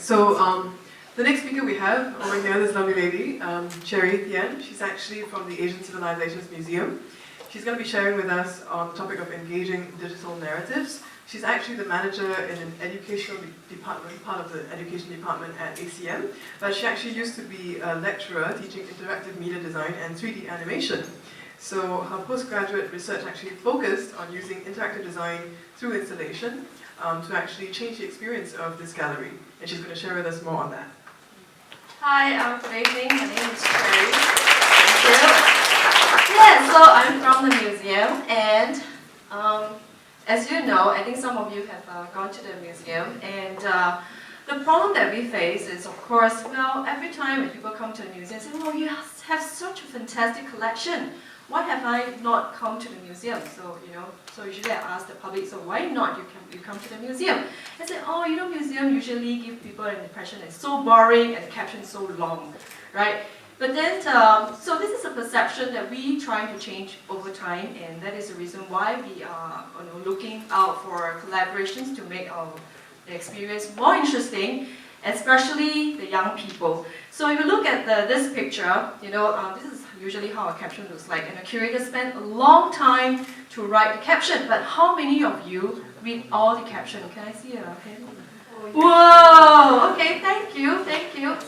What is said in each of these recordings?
So the next speaker we have over here, this lovely lady, Cherry Thian. She's actually from the Asian Civilisations Museum. She's going to be sharing with us on the topic of engaging digital narratives. She's actually the manager in an educational department, part of the education department at ACM, but she actually used to be a lecturer teaching interactive media design and 3D animation. So her postgraduate research actually focused on using interactive design through installation to actually change the experience of this gallery. And she's going to share with us more on that. Hi, good evening. My name is Cherry. Thank you. Yeah, so I'm from the museum, and as you know, I think some of you have gone to the museum, and the problem that we face is, of course, well, every time when people come to the museum, they say, "Oh, you have such a fantastic collection. Why have I not come to the museum?" So, so usually I ask the public, so why not you come to the museum? I say, oh, museum usually give people an impression it's so boring and the caption so long, right? But then, so this is a perception that we try to change over time, and that is the reason why we are looking out for collaborations to make the experience more interesting, especially the young people. So if you look at this picture, this is usually how a caption looks like, and the curator spent a long time to write the caption, but how many of you read all the caption? Can I see a hand? Whoa! Okay, thank you.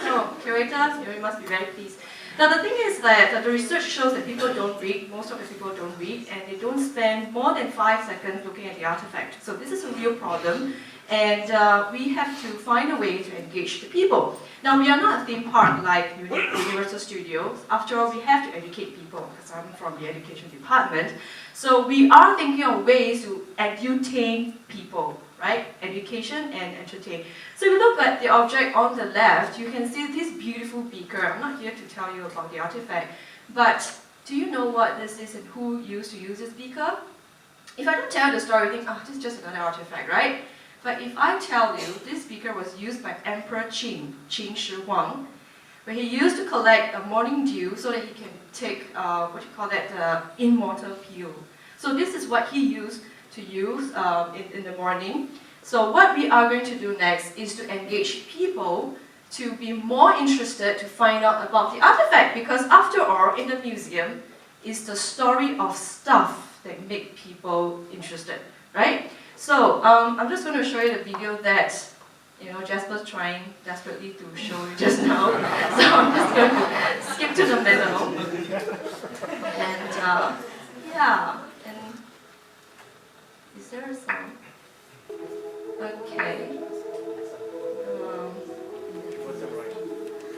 So, curator, you must be very pleased. Now the thing is that the research shows that people don't read, most of the people don't read, and they don't spend more than 5 seconds looking at the artifact. So this is a real problem, and we have to find a way to engage the people. Now we are not a theme park like Universal Studios. After all, we have to educate people, because I'm from the education department. So we are thinking of ways to edutain people, right? Education and entertain. So if you look at the object on the left, you can see this beautiful beaker. I'm not here to tell you about the artifact, but do you know what this is and who used to use this beaker? If I don't tell you the story, you think, oh, this is just another artifact, right? But if I tell you, this beaker was used by Emperor Qin Shi Huang, where he used to collect a morning dew so that he can take, immortal pill. So this is what he used to use in the morning. So what we are going to do next is to engage people to be more interested to find out about the artifact, because after all, in the museum, it's the story of stuff that make people interested, right? So I'm just going to show you the video that Jasper's trying desperately to show you just now. So I'm just going to skip to the middle. And yeah, and is there a sound? Okay.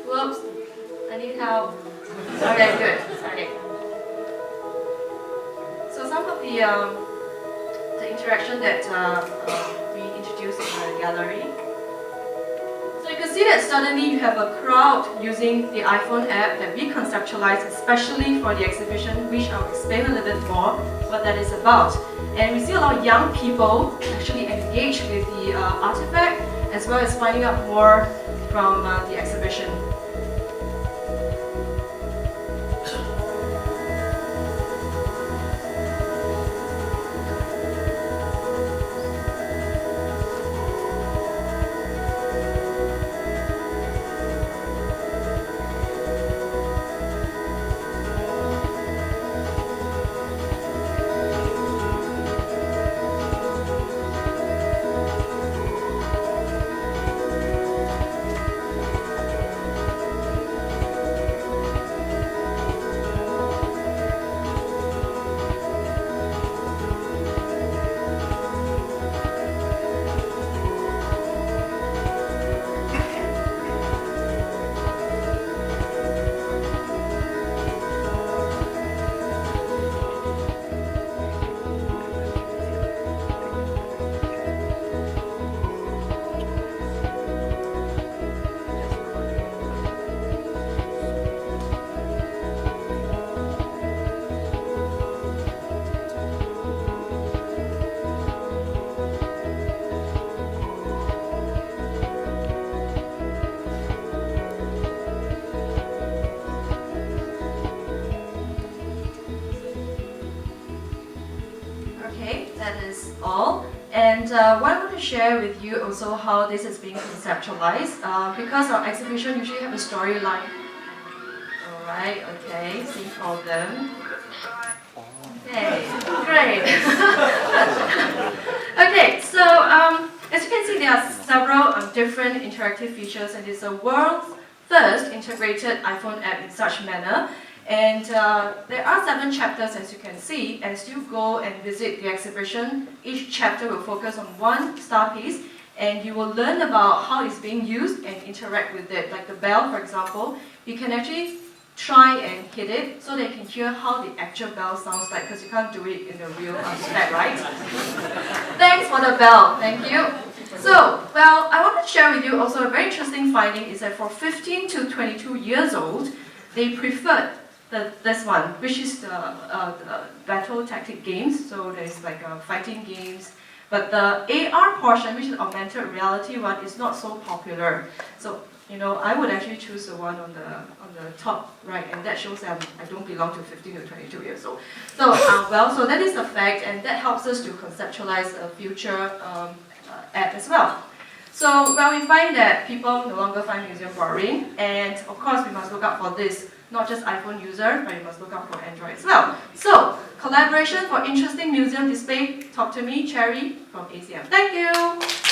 Whoops, I need help. Okay, good. Okay. So some of the interaction that we introduced in the gallery. So you can see that suddenly you have a crowd using the iPhone app that we conceptualized especially for the exhibition, which I'll explain a little bit more what that is about. And we see a lot of young people actually engage with the artifact, as well as finding out more from the exhibition. And what I want to share with you also how this is being conceptualized, because our exhibition usually have a storyline. Alright, okay, same problem. Okay, great. Okay, so as you can see, there are several different interactive features, and it's the world's first integrated iPhone app in such manner. And there are 7 chapters, as you can see. As you go and visit the exhibition, each chapter will focus on one star piece, and you will learn about how it's being used and interact with it. Like the bell, for example, you can actually try and hit it so they can hear how the actual bell sounds like, because you can't do it in the real aspect, right? Thanks for the bell, thank you. So, well, I want to share with you also a very interesting finding is that for 15 to 22 years old, they preferred this one, which is the battle tactic games. So there's like fighting games, but the AR portion, which is augmented reality one, is not so popular. So, you know, I would actually choose the one on the top right, and that shows that I don't belong to 15 to 22 years old. So, well, so that is a fact, and that helps us to conceptualize a future app as well. So, well, we find that people no longer find museum boring, and of course, we must look out for this, not just iPhone user, but you must look out for Android as well. So, collaboration for interesting museum display. Talk to me, Cherry from ACM. Thank you.